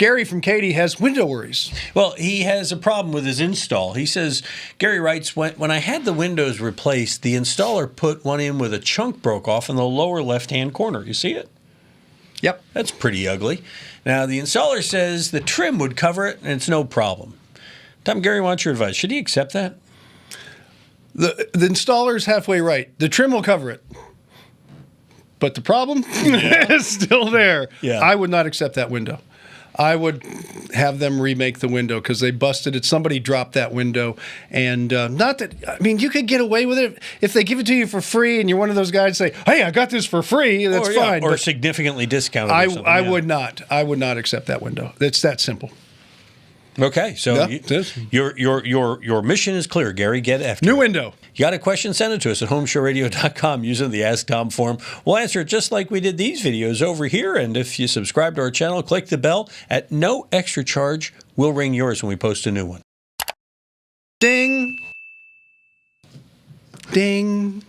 Gary from Katy has window worries. Well, he has a problem with his install. He says, Gary writes, when I had the windows replaced, the installer put one in with a chunk broke off in the lower left-hand corner. You see it? Yep. That's pretty ugly. Now, the installer says the trim would cover it, and it's no problem. Tom, Gary wants your advice. Should he accept that? The installer's halfway right. The trim will cover it. But the problem is still there. Yeah. I would not accept that window. I would have them remake the window because they busted it. Somebody dropped that window. And not that, I mean, you could get away with it if they give it to you for free and you're one of those guys say, hey, I got this for free. That's fine. Or significantly discounted. I would not. I would not accept that window. It's that simple. Okay, so your mission is clear, Gary. Get after New it. window. You got a question? Send it to us at HomeShowRadio.com using the Ask Tom form. We'll answer it just like we did these videos over here. And if you subscribe to our channel, click the bell. At no extra charge, we'll ring yours when we post a new one. Ding. Ding.